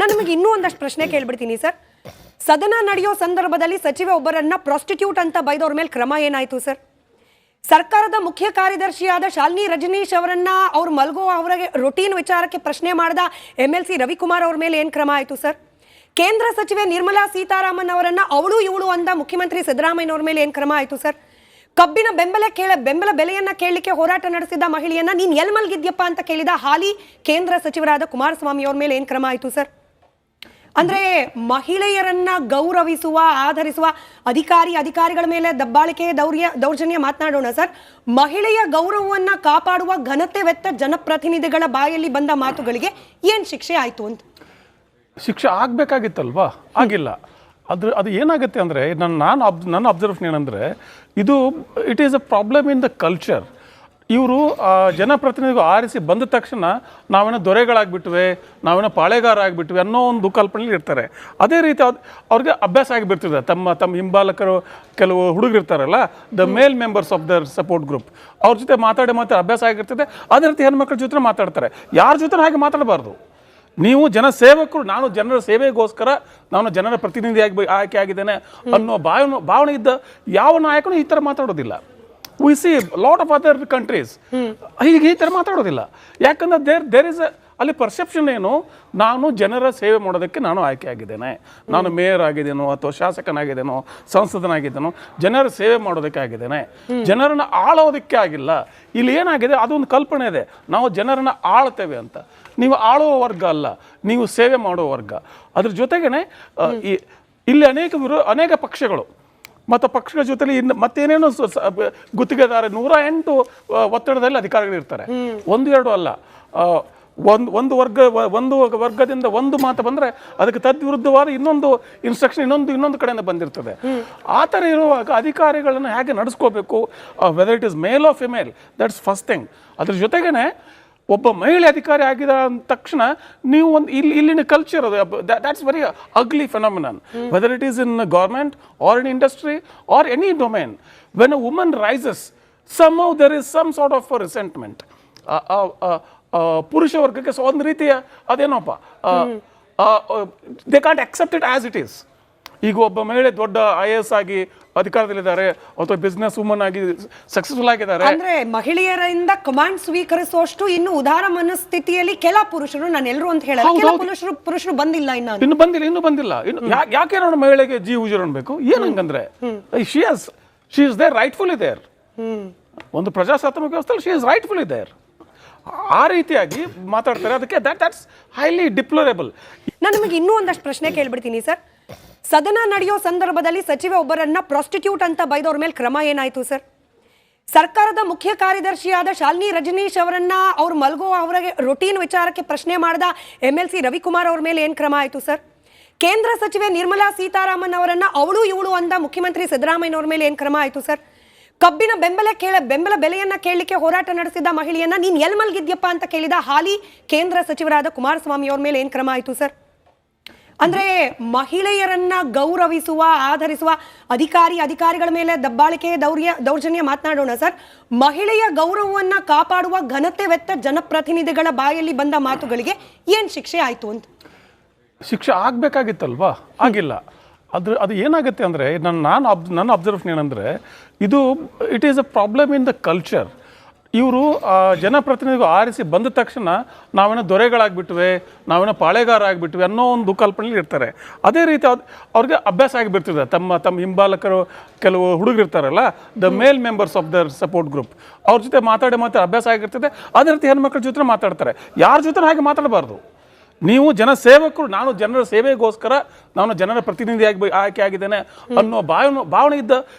ನಾನು ನಿಮಗೆ ಇನ್ನೂ ಒಂದಷ್ಟು ಪ್ರಶ್ನೆ ಕೇಳ್ಬಿಡ್ತೀನಿ ಸರ್. ಸದನ ನಡೆಯೋ ಸಂದರ್ಭದಲ್ಲಿ ಸಚಿವೆ ಒಬ್ಬರನ್ನ ಪ್ರಾಸ್ಟಿಟ್ಯೂಟ್ ಅಂತ ಬೈದವ್ರ ಮೇಲೆ ಕ್ರಮ ಏನಾಯ್ತು ಸರ್? ಸರ್ಕಾರದ ಮುಖ್ಯ ಕಾರ್ಯದರ್ಶಿಯಾದ ಶಾಲಿನಿ ರಜನೀಶ್ ಅವರನ್ನ ಅವ್ರು ಮಲ್ಗೋ ಅವರಿಗೆ ರೊಟೀನ್ ವಿಚಾರಕ್ಕೆ ಪ್ರಶ್ನೆ ಮಾಡಿದ MLC ರವಿಕುಮಾರ್ ಅವ್ರ ಮೇಲೆ ಏನು ಕ್ರಮ ಆಯಿತು ಸರ್? ಕೇಂದ್ರ ಸಚಿವೆ ನಿರ್ಮಲಾ ಸೀತಾರಾಮನ್ ಅವರನ್ನ ಅವಳು ಇವಳು ಅಂದ ಮುಖ್ಯಮಂತ್ರಿ ಸಿದ್ದರಾಮಯ್ಯ ಅವ್ರ ಮೇಲೆ ಏನು ಕ್ರಮ ಆಯಿತು ಸರ್? ಕಬ್ಬಿನ ಬೆಂಬಲ ಬೆಲೆಯನ್ನ ಕೇಳಲಿಕ್ಕೆ ಹೋರಾಟ ನಡೆಸಿದ ಮಹಿಳೆಯನ್ನ ನೀನ್ ಎಲ್ ಮಲ್ಗಿದ್ಯಪ್ಪ ಅಂತ ಕೇಳಿದ ಹಾಲಿ ಕೇಂದ್ರ ಸಚಿವರಾದ ಕುಮಾರಸ್ವಾಮಿ ಅವ್ರ ಮೇಲೆ ಏನು ಕ್ರಮ ಆಯಿತು ಸರ್? ಅಂದ್ರೆ ಮಹಿಳೆಯರನ್ನ ಗೌರವಿಸುವ ಆಧರಿಸುವ ಅಧಿಕಾರಿಗಳ ಮೇಲೆ ದಬ್ಬಾಳಿಕೆ ದೌರ್ಜನ್ಯ ಮಾತನಾಡೋಣ ಸರ್. ಮಹಿಳೆಯ ಗೌರವವನ್ನ ಕಾಪಾಡುವ ಘನತೆವೆತ್ತ ಜನಪ್ರತಿನಿಧಿಗಳ ಬಾಯಲ್ಲಿ ಬಂದ ಮಾತುಗಳಿಗೆ ಏನ್ ಶಿಕ್ಷೆ ಆಯ್ತು ಅಂತ? ಶಿಕ್ಷೆ ಆಗ್ಬೇಕಾಗಿತ್ತಲ್ವಾ? ಆಗಿಲ್ಲ. ಅದು ಏನಾಗುತ್ತೆ ಅಂದರೆ ನನ್ನ ಅಬ್ಸರ್ವೇಷನ್ ಏನಂದರೆ ಇದು it is a problem in the culture. ಇವರು ಜನಪ್ರತಿನಿಧಿಗಳು ಆರಿಸಿ ಬಂದ ತಕ್ಷಣ ನಾವೇನೋ ದೊರೆಗಳಾಗ್ಬಿಟ್ವೆ, ನಾವೇನೋ ಪಾಳೆಗಾರ ಆಗಿಬಿಟ್ವಿ ಅನ್ನೋ ಒಂದು ಕಲ್ಪನೆಯಲ್ಲಿ ಇರ್ತಾರೆ. ಅದೇ ರೀತಿ ಅವ್ರಿಗೆ ಅಭ್ಯಾಸ ಆಗಿಬಿಡ್ತಿದೆ. ತಮ್ಮ ಹಿಂಬಾಲಕರು ಕೆಲವು ಹುಡುಗರು ಇರ್ತಾರಲ್ಲ, the male members of their support group, ಅವ್ರ ಜೊತೆ ಮಾತಾಡಿ ಅಭ್ಯಾಸ ಆಗಿರ್ತದೆ. ಅದೇ ರೀತಿ ಹೆಣ್ಮಕ್ಳ ಜೊತೆ ಮಾತಾಡ್ತಾರೆ. ಯಾರ ಜೊತೆ ಹಾಗೆ ಮಾತಾಡಬಾರ್ದು. ನೀವು ಜನ ಸೇವಕರು, ನಾನು ಜನರ ಸೇವೆಗೋಸ್ಕರ ನಾನು ಜನರ ಪ್ರತಿನಿಧಿಯಾಗಿ ಆಯ್ಕೆ ಆಗಿದ್ದೇನೆ ಅನ್ನೋ ಭಾವನೆ ಇದ್ದ ಯಾವ ನಾಯಕನು ಈ ಥರ ಮಾತಾಡೋದಿಲ್ಲ. We see lot of other countries ಹೀಗೆ ಈ ಥರ ಮಾತಾಡೋದಿಲ್ಲ. ಯಾಕಂದ್ರೆ ದೇರ್ ಇಸ್ ಅಲ್ಲಿ ಪರ್ಸೆಪ್ಷನ್ ಏನು, ನಾನು ಜನರ ಸೇವೆ ಮಾಡೋದಕ್ಕೆ ನಾನು ಆಯ್ಕೆ ಆಗಿದ್ದೇನೆ, ನಾನು ಮೇಯರ್ ಆಗಿದ್ದೇನೋ ಅಥವಾ ಶಾಸಕನಾಗಿದ್ದೇನೋ ಸಂಸದನಾಗಿದ್ದೇನೋ, ಜನರ ಸೇವೆ ಮಾಡೋದಕ್ಕೆ ಆಗಿದ್ದೇನೆ, ಜನರನ್ನು ಆಳೋದಕ್ಕೆ ಆಗಿಲ್ಲ. ಇಲ್ಲಿ ಏನಾಗಿದೆ, ಅದೊಂದು ಕಲ್ಪನೆ ಇದೆ, ನಾವು ಜನರನ್ನು ಆಳ್ತೇವೆ ಅಂತ. ನೀವು ಆಳುವ ವರ್ಗ ಅಲ್ಲ, ನೀವು ಸೇವೆ ಮಾಡುವ ವರ್ಗ. ಅದ್ರ ಜೊತೆಗೇನೆ ಇಲ್ಲಿ ಅನೇಕ ಪಕ್ಷಗಳು ಮತ್ತು ಪಕ್ಷಗಳ ಜೊತೆಲಿ ಮತ್ತೇನೇನೋ ಗುತ್ತಿಗೆದಾರ 108 ಒತ್ತಡದಲ್ಲಿ ಅಧಿಕಾರಿಗಳಿರ್ತಾರೆ. 1-2 ಅಲ್ಲ, ಒಂದು ವರ್ಗದಿಂದ ಒಂದು ಮಾತು ಬಂದರೆ ಅದಕ್ಕೆ ತದ್ವಿರುದ್ಧವಾದ ಇನ್ನೊಂದು ಇನ್ಸ್ಟ್ರಕ್ಷನ್ ಇನ್ನೊಂದು ಕಡೆಯಿಂದ ಬಂದಿರ್ತದೆ. ಆ ಥರ ಇರುವಾಗ ಅಧಿಕಾರಿಗಳನ್ನು ಹೇಗೆ ನಡೆಸ್ಕೋಬೇಕು, whether it is male or female, that's first thing. ಅದ್ರ ಜೊತೆಗೇನೆ ಒಬ್ಬ ಮಹಿಳೆ ಅಧಿಕಾರಿ ಆಗಿದ ತಕ್ಷಣ ನೀವು ಇಲ್ಲಿನ culture that's very ugly phenomenon, whether it is in government or in industry or any domain. When a woman rises, somehow there is some sort of a resentment. ಪುರುಷ ವರ್ಗಕ್ಕೆ ಒಂದು ರೀತಿಯ ಅದೇನೋಪ್ಪ, they can't accept it as it is. ಈಗ ಒಬ್ಬ ಮಹಿಳೆ ದೊಡ್ಡ IAS ಆಗಿ ಅಧಿಕಾರದಲ್ಲಿದ್ದಾರೆ ಅಥವಾ ಬಿಸ್ನೆಸ್ ವುಮನ್ ಆಗಿ ಸಕ್ಸಸ್ಫುಲ್ ಆಗಿದ್ದಾರೆ ಅಂದ್ರೆ ಮಹಿಳೆಯರಿಂದ ಕಮಾಂಡ್ ಸ್ವೀಕರಿಸುವಷ್ಟು ಇನ್ನು ಉದಾರ ಮನಸ್ಥಿತಿಯಲ್ಲಿ ಕೆಲ ಪುರುಷರು, ನಾನು ಎಲ್ಲರೂ ಅಂತ ಹೇಳಲ್ಲ, ಕೆಲ ಪುರುಷರು ಬಂದಿಲ್ಲ, ಇನ್ನು ಬಂದಿಲ್ಲ. ಯಾಕೆ ನಾವು ಮಹಿಳೆಗೆ ಜೀವ ಉಜಿರಬೇಕು ಏನಂಗಂದ್ರೆ she is there, rightfully there. ಒಂದು ಪ್ರಜಾಸತ್ತಾತ್ಮಕ ವ್ಯವಸ್ಥೆಯಲ್ಲಿ ಶಿ ಇಸ್ ರೈಟ್ಫುಲಿ ದೇರ್. ಆ ರೀತಿಯಾಗಿ ಮಾತಾಡ್ತಾರೆ. ಅದಕ್ಕೆ ದಟ್ಸ್ ಹೈಲಿ ಡಿಪ್ಲೋರೇಬಲ್. ನಾನು ನಿಮಗೆ ಇನ್ನೂ ಒಂದಷ್ಟು ಪ್ರಶ್ನೆ ಕೇಳ್ಬಿಡ್ತೀನಿ ಸರ್. ಸದನ ನಡೆಯೋ ಸಂದರ್ಭದಲ್ಲಿ ಸಚಿವೆ ಒಬ್ಬರನ್ನ ಪ್ರಾಸ್ಟಿಟ್ಯೂಟ್ ಅಂತ ಬೈದವ್ರ ಮೇಲೆ ಕ್ರಮ ಏನಾಯ್ತು ಸರ್? ಸರ್ಕಾರದ ಮುಖ್ಯ ಕಾರ್ಯದರ್ಶಿಯಾದ ಶಾಲಿನಿ ರಜನೀಶ್ ಅವರನ್ನ ಅವ್ರು ಮಲ್ಗೋ ಅವರಿಗೆ ರೊಟೀನ್ ವಿಚಾರಕ್ಕೆ ಪ್ರಶ್ನೆ ಮಾಡಿದ MLC ರವಿಕುಮಾರ್ ಅವ್ರ ಮೇಲೆ ಏನು ಕ್ರಮ ಆಯಿತು ಸರ್? ಕೇಂದ್ರ ಸಚಿವೆ ನಿರ್ಮಲಾ ಸೀತಾರಾಮನ್ ಅವರನ್ನ ಅವಳು ಇವಳು ಅಂದ ಮುಖ್ಯಮಂತ್ರಿ ಸಿದ್ದರಾಮಯ್ಯ ಅವ್ರ ಮೇಲೆ ಏನು ಕ್ರಮ ಆಯಿತು ಸರ್? ಕಬ್ಬಿನ ಬೆಂಬಲ ಬೆಲೆಯನ್ನ ಕೇಳಲಿಕ್ಕೆ ಹೋರಾಟ ನಡೆಸಿದ ಮಹಿಳೆಯನ್ನ ನೀನ್ ಎಲ್ ಮಲ್ಗಿದ್ಯಪ್ಪ ಅಂತ ಕೇಳಿದ ಹಾಲಿ ಕೇಂದ್ರ ಸಚಿವರಾದ ಕುಮಾರಸ್ವಾಮಿ ಅವ್ರ ಮೇಲೆ ಏನು ಕ್ರಮ ಆಯಿತು ಸರ್? ಅಂದ್ರೆ ಮಹಿಳೆಯರನ್ನ ಗೌರವಿಸುವ ಆಧರಿಸುವ ಅಧಿಕಾರಿಗಳ ಮೇಲೆ ದಬ್ಬಾಳಿಕೆ ದೌರ್ಜನ್ಯ ಮಾತನಾಡೋಣ ಸರ್. ಮಹಿಳೆಯ ಗೌರವವನ್ನ ಕಾಪಾಡುವ ಘನತೆವೆತ್ತ ಜನಪ್ರತಿನಿಧಿಗಳ ಬಾಯಲ್ಲಿ ಬಂದ ಮಾತುಗಳಿಗೆ ಏನ್ ಶಿಕ್ಷೆ ಆಯ್ತು ಅಂತ? ಶಿಕ್ಷೆ ಆಗ್ಬೇಕಾಗಿತ್ತಲ್ವಾ? ಆಗಿಲ್ಲ. ಅದು ಏನಾಗುತ್ತೆ ಅಂದರೆ ನನ್ನ ಅಬ್ಸರ್ವೇಷನ್ ಏನಂದರೆ ಇದು it is a problem in the culture. ಇವರು ಜನಪ್ರತಿನಿಧಿಗಳು ಆರಿಸಿ ಬಂದ ತಕ್ಷಣ ನಾವೇನೋ ದೊರೆಗಳಾಗ್ಬಿಟ್ವೆ, ನಾವೇನೋ ಪಾಳೆಗಾರ ಆಗಿಬಿಟ್ವಿ ಅನ್ನೋ ಒಂದು ಕಲ್ಪನೆಯಲ್ಲಿ ಇರ್ತಾರೆ. ಅದೇ ರೀತಿ ಅವ್ರಿಗೆ ಅಭ್ಯಾಸ ಆಗಿಬಿಡ್ತಿದೆ. ತಮ್ಮ ಹಿಂಬಾಲಕರು ಕೆಲವು ಹುಡುಗರು ಇರ್ತಾರಲ್ಲ, the male members of their support group, ಅವ್ರ ಜೊತೆ ಮಾತಾಡಿ ಅಭ್ಯಾಸ ಆಗಿರ್ತದೆ. ಅದೇ ರೀತಿ ಹೆಣ್ಮಕ್ಳ ಜೊತೆ ಮಾತಾಡ್ತಾರೆ. ಯಾರ ಜೊತೆ ಹಾಗೆ ಮಾತಾಡಬಾರ್ದು. ನೀವು ಜನ ಸೇವಕರು, ನಾನು ಜನರ ಸೇವೆಗೋಸ್ಕರ ನಾನು ಜನರ ಪ್ರತಿನಿಧಿಯಾಗಿ ಆಯ್ಕೆ ಆಗಿದ್ದೇನೆ ಅನ್ನೋ ಭಾವನೆ ಇದ್ದ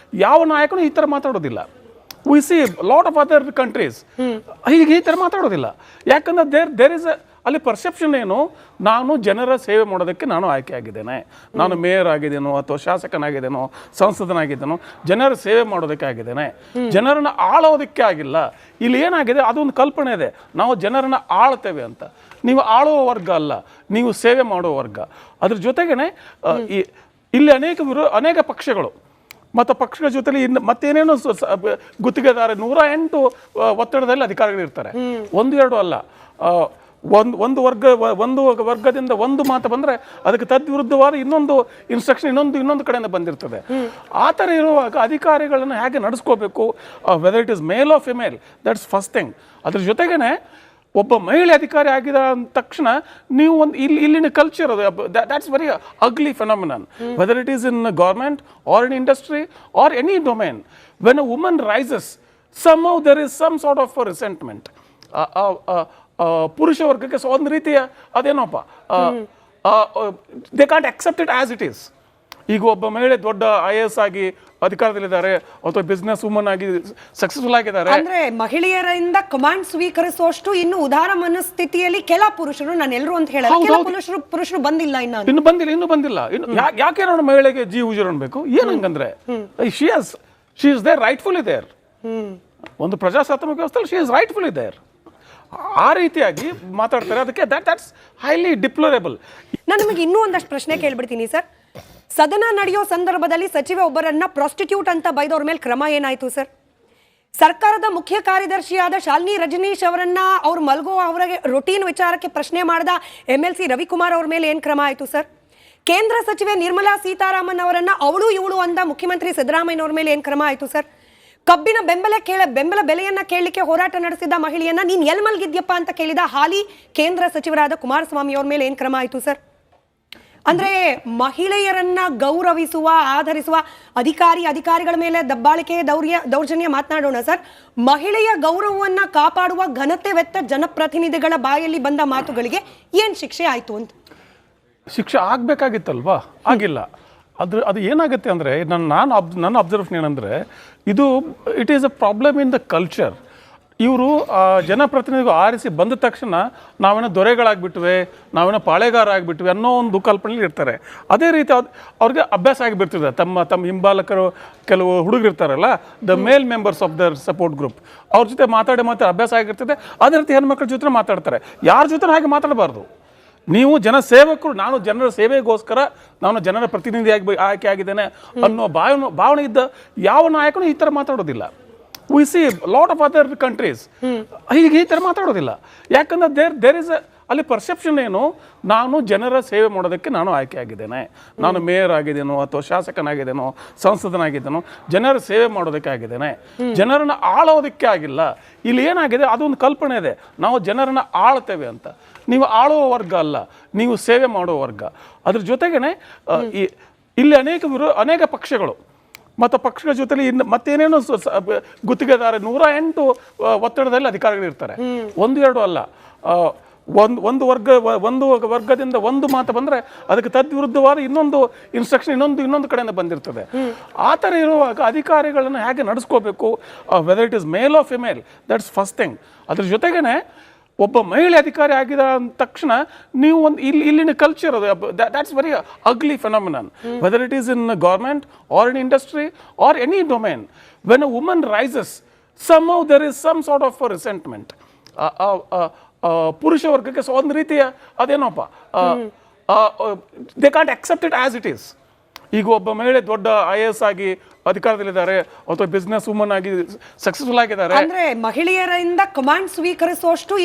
ಯಾವ ನಾಯಕನು ಈ ಥರ ಮಾತಾಡೋದಿಲ್ಲ. We see lot of other countries ಹೀಗೆ ಈ ಥರ ಮಾತಾಡೋದಿಲ್ಲ. ಯಾಕಂದ್ರೆ ದೇರ್ ಇಸ್ ಅಲ್ಲಿ ಪರ್ಸೆಪ್ಷನ್ ಏನು, ನಾನು ಜನರ ಸೇವೆ ಮಾಡೋದಕ್ಕೆ ನಾನು ಆಯ್ಕೆ ಆಗಿದ್ದೇನೆ, ನಾನು ಮೇಯರ್ ಆಗಿದ್ದೇನೋ ಅಥವಾ ಶಾಸಕನಾಗಿದ್ದೇನೋ ಸಂಸದನಾಗಿದ್ದೇನೋ, ಜನರ ಸೇವೆ ಮಾಡೋದಕ್ಕೆ ಆಗಿದ್ದೇನೆ, ಜನರನ್ನು ಆಳೋದಕ್ಕೆ ಆಗಿಲ್ಲ. ಇಲ್ಲಿ ಏನಾಗಿದೆ, ಅದೊಂದು ಕಲ್ಪನೆ ಇದೆ, ನಾವು ಜನರನ್ನು ಆಳ್ತೇವೆ ಅಂತ. ನೀವು ಆಳುವ ವರ್ಗ ಅಲ್ಲ, ನೀವು ಸೇವೆ ಮಾಡುವ ವರ್ಗ. ಅದ್ರ ಜೊತೆಗೇನೆ ಇಲ್ಲಿ ಅನೇಕ ಪಕ್ಷಗಳು ಮತ್ತು ಪಕ್ಷಗಳ ಜೊತೆಲಿ ಮತ್ತೇನೇನೋ ಗುತ್ತಿಗೆದಾರ 108 ಒತ್ತಡದಲ್ಲಿ ಅಧಿಕಾರಿಗಳಿರ್ತಾರೆ. 1-2 ಅಲ್ಲ, ಒಂದು ವರ್ಗದಿಂದ ಒಂದು ಮಾತು ಬಂದರೆ ಅದಕ್ಕೆ ತದ್ವಿರುದ್ಧವಾದ ಇನ್ನೊಂದು ಇನ್ಸ್ಟ್ರಕ್ಷನ್ ಇನ್ನೊಂದು ಕಡೆಯಿಂದ ಬಂದಿರ್ತದೆ. ಆ ಥರ ಇರುವಾಗ ಅಧಿಕಾರಿಗಳನ್ನು ಹೇಗೆ ನಡೆಸ್ಕೋಬೇಕು, whether it is male or female, that's first thing. ಅದ್ರ ಜೊತೆಗೇ ಒಬ್ಬ ಮಹಿಳೆ ಅಧಿಕಾರಿ ಆಗಿದ ಅಂದ ತಕ್ಷಣ ನೀವು ಒಂದು ಇಲ್ಲಿನ ಕಲ್ಚರ್ ಅದು that's very ugly phenomenon, whether it is in government or in industry or any domain. When a woman rises somehow there is some sort of a resentment. ಪುರುಷ ವರ್ಗಕ್ಕೆ ಒಂದು ರೀತಿಯ ಅದೇನೋಪ್ಪ, they can't accept it as it is. ಈಗ ಒಬ್ಬ ಮಹಿಳೆ ದೊಡ್ಡ IAS ಆಗಿ ಅಧಿಕಾರದಲ್ಲಿದ್ದಾರೆ ಅಥವಾ ಬಿಸ್ನೆಸ್ ವುಮನ್ ಆಗಿ ಸಕ್ಸಸ್ಫುಲ್ ಆಗಿದ್ದಾರೆ ಅಂದ್ರೆ ಮಹಿಳೆಯರಿಂದ ಕಮಾಂಡ್ ಸ್ವೀಕರಿಸುವಷ್ಟು ಇನ್ನು ಉದಾರ ಮನಸ್ಥಿತಿಯಲ್ಲಿ ಕೆಲ ಪುರುಷರು, ನಾನು ಎಲ್ಲರೂ ಅಂತ ಹೇಳಲ್ಲ, ಕೆಲ ಪುರುಷರು ಬಂದಿಲ್ಲ ಇನ್ನು ಬಂದಿಲ್ಲ. ಯಾಕೆ ನಾವು ಮಹಿಳೆಗೆ ಜೀವ ಉಜಿರಬೇಕು ಏನಂಗಂದ್ರೆ she is there rightfully there. ಒಂದು ಪ್ರಜಾಸತ್ತಾತ್ಮಕ ವ್ಯವಸ್ಥೆಯಲ್ಲಿ ಶಿ ಇಸ್ ರೈಟ್ಫುಲಿ ದೇರ್. ಆ ರೀತಿಯಾಗಿ ಮಾತಾಡ್ತಾರೆ. ಅದಕ್ಕೆ ದಟ್ಸ್ ಹೈಲಿ ಡಿಪ್ಲೊರೇಬಲ್. ನಾನು ನಿಮಗೆ ಇನ್ನೂ ಒಂದಷ್ಟು ಪ್ರಶ್ನೆ ಕೇಳ್ಬಿಡ್ತೀನಿ ಸರ್. ಸದನ ನಡೆಯೋ ಸಂದರ್ಭದಲ್ಲಿ ಸಚಿವ ಒಬ್ಬರನ್ನ ಪ್ರಾಸ್ಟಿಟ್ಯೂಟ್ ಅಂತ ಬೈದವ್ರ ಮೇಲೆ ಕ್ರಮ ಏನಾಯ್ತು ಸರ್? ಸರ್ಕಾರದ ಮುಖ್ಯ ಕಾರ್ಯದರ್ಶಿಯಾದ ಶಾಲಿನಿ ರಜನೀಶ್ ಅವರನ್ನ ಅವ್ರು ಮಲ್ಗೋ ಅವರಿಗೆ ರೊಟೀನ್ ವಿಚಾರಕ್ಕೆ ಪ್ರಶ್ನೆ ಮಾಡಿದ MLC ರವಿಕುಮಾರ್ ಅವ್ರ ಮೇಲೆ ಏನ್ ಕ್ರಮ ಆಯ್ತು ಸರ್? ಕೇಂದ್ರ ಸಚಿವೆ ನಿರ್ಮಲಾ ಸೀತಾರಾಮನ್ ಅವರನ್ನ ಅವಳು ಇವಳು ಅಂದ ಮುಖ್ಯಮಂತ್ರಿ ಸಿದ್ದರಾಮಯ್ಯನವ್ರ ಮೇಲೆ ಏನ್ ಕ್ರಮ ಆಯ್ತು ಸರ್? ಕಬ್ಬಿನ ಬೆಂಬಲ ಬೆಲೆಯನ್ನ ಕೇಳಲಿಕ್ಕೆ ಹೋರಾಟ ನಡೆಸಿದ ಮಹಿಳೆಯನ್ನ ನೀನ್ ಎಲ್ ಮಲ್ಗಿದ್ಯಪ್ಪ ಅಂತ ಕೇಳಿದ ಹಾಲಿ ಕೇಂದ್ರ ಸಚಿವರಾದ ಕುಮಾರಸ್ವಾಮಿ ಅವ್ರ ಮೇಲೆ ಏನ್ ಕ್ರಮ ಆಯ್ತು ಸರ್? ಅಂದ್ರೆ ಮಹಿಳೆಯರನ್ನ ಗೌರವಿಸುವ, ಆಧರಿಸುವ ಅಧಿಕಾರಿಗಳ ಮೇಲೆ ದಬ್ಬಾಳಿಕೆ, ದೌರ್ಜನ್ಯ ಮಾತನಾಡೋಣ ಸರ್. ಮಹಿಳೆಯ ಗೌರವವನ್ನ ಕಾಪಾಡುವ ಘನತೆವೆತ್ತ ಜನಪ್ರತಿನಿಧಿಗಳ ಬಾಯಲ್ಲಿ ಬಂದ ಮಾತುಗಳಿಗೆ ಏನ್ ಶಿಕ್ಷೆ ಆಯ್ತು ಅಂತ? ಶಿಕ್ಷೆ ಆಗ್ಬೇಕಾಗಿತ್ತಲ್ವಾ, ಆಗಿಲ್ಲ. ಅದು ಏನಾಗುತ್ತೆ ಅಂದರೆ ನನ್ನ ಅಬ್ಸರ್ವೇಷನ್ ಏನಂದರೆ ಇದು it is a problem in the culture. ಇವರು ಜನಪ್ರತಿನಿಧಿಗಳು ಆರಿಸಿ ಬಂದ ತಕ್ಷಣ ನಾವೇನೋ ದೊರೆಗಳಾಗ್ಬಿಟ್ವೆ, ನಾವೇನೋ ಪಾಳೆಗಾರ ಆಗಿಬಿಟ್ವಿ ಅನ್ನೋ ಒಂದು ಕಲ್ಪನೆಯಲ್ಲಿ ಇರ್ತಾರೆ. ಅದೇ ರೀತಿ ಅವ್ರಿಗೆ ಅಭ್ಯಾಸ ಆಗಿಬಿಡ್ತಿದೆ. ತಮ್ಮ ಹಿಂಬಾಲಕರು ಕೆಲವು ಹುಡುಗರಿರ್ತಾರಲ್ಲ, the male members of their support group, ಅವ್ರ ಜೊತೆ ಮಾತಾಡಿ ಅಭ್ಯಾಸ ಆಗಿರ್ತದೆ. ಅದೇ ರೀತಿ ಹೆಣ್ಮಕ್ಳ ಜೊತೆ ಮಾತಾಡ್ತಾರೆ. ಯಾರ ಜೊತೆ ಹಾಗೆ ಮಾತಾಡಬಾರ್ದು. ನೀವು ಜನಸೇವಕರು, ನಾನು ಜನರ ಸೇವೆಗೋಸ್ಕರ ನಾನು ಜನರ ಪ್ರತಿನಿಧಿಯಾಗಿ ಆಯ್ಕೆ ಆಗಿದ್ದೇನೆ ಅನ್ನೋ ಭಾವನೆ ಇದ್ದ ಯಾವ ನಾಯಕನು ಈ ಥರ ಮಾತಾಡೋದಿಲ್ಲ. We see lot of other countries ಹೀಗೆ ಈ ಥರ ಮಾತಾಡೋದಿಲ್ಲ. ಯಾಕಂದ್ರೆ ದೇರ್ ಇಸ್ ಅಲ್ಲಿ ಪರ್ಸೆಪ್ಷನ್ ಏನು, ನಾನು ಜನರ ಸೇವೆ ಮಾಡೋದಕ್ಕೆ ನಾನು ಆಯ್ಕೆ ಆಗಿದ್ದೇನೆ, ನಾನು ಮೇಯರ್ ಆಗಿದ್ದೇನೋ ಅಥವಾ ಶಾಸಕನಾಗಿದ್ದೇನೋ ಸಂಸದನಾಗಿದ್ದೇನೋ, ಜನರ ಸೇವೆ ಮಾಡೋದಕ್ಕೆ ಆಗಿದ್ದೇನೆ, ಜನರನ್ನು ಆಳೋದಕ್ಕೆ ಆಗಿಲ್ಲ. ಇಲ್ಲಿ ಏನಾಗಿದೆ, ಅದೊಂದು ಕಲ್ಪನೆ ಇದೆ, ನಾವು ಜನರನ್ನು ಆಳ್ತೇವೆ ಅಂತ. ನೀವು ಆಳುವ ವರ್ಗ ಅಲ್ಲ, ನೀವು ಸೇವೆ ಮಾಡುವ ವರ್ಗ. ಅದ್ರ ಜೊತೆಗೇ ಇಲ್ಲಿ ಅನೇಕ ಪಕ್ಷಗಳು ಮತ್ತು ಪಕ್ಷಗಳ ಜೊತೆಲಿ ಮತ್ತೇನೇನೋ ಗುತ್ತಿಗೆದಾರ 108 ಒತ್ತಡದಲ್ಲಿ ಅಧಿಕಾರಿಗಳಿರ್ತಾರೆ. 1-2 ಅಲ್ಲ. ಒಂದು ವರ್ಗದಿಂದ ಒಂದು ಮಾತು ಬಂದರೆ ಅದಕ್ಕೆ ತದ್ವಿರುದ್ಧವಾದ ಇನ್ನೊಂದು ಇನ್ಸ್ಟ್ರಕ್ಷನ್ ಇನ್ನೊಂದು ಕಡೆಯಿಂದ ಬಂದಿರ್ತದೆ. ಆ ಥರ ಇರುವಾಗ ಅಧಿಕಾರಿಗಳನ್ನು ಹೇಗೆ ನಡೆಸ್ಕೋಬೇಕು, whether it is male or female, that's first thing. ಅದ್ರ ಜೊತೆಗೇ ಒಬ್ಬ ಮಹಿಳೆ ಅಧಿಕಾರಿ ಆಗಿದ ಅಂದ ತಕ್ಷಣ ನೀವು ಒಂದು ಇಲ್ಲಿನ ಕಲ್ಚರ್ ಅದು that's very ugly phenomenon, whether it is in government or in industry or any domain. When a woman rises somehow there is some sort of a resentment. ಪುರುಷ ವರ್ಗಕ್ಕೆ ಒಂದು ರೀತಿಯ ಅದೇನೋಪ್ಪ, they can't accept it as it is. ಈಗ ಒಬ್ಬ ಮಹಿಳೆ ದೊಡ್ಡ IAS ಆಗಿ ಅಧಿಕಾರದಲ್ಲಿದ್ದಾರೆ ಅಥವಾ ಬಿಸ್ನೆಸ್ ವುಮನ್ ಆಗಿ ಸಕ್ಸಸ್ಫುಲ್ ಆಗಿದ್ದಾರೆ. ಅಂದ್ರೆ ಮಹಿಳೆಯರಿಂದ ಕಮಾಂಡ್ ಸ್ವೀಕರಿಸುವಷ್ಟು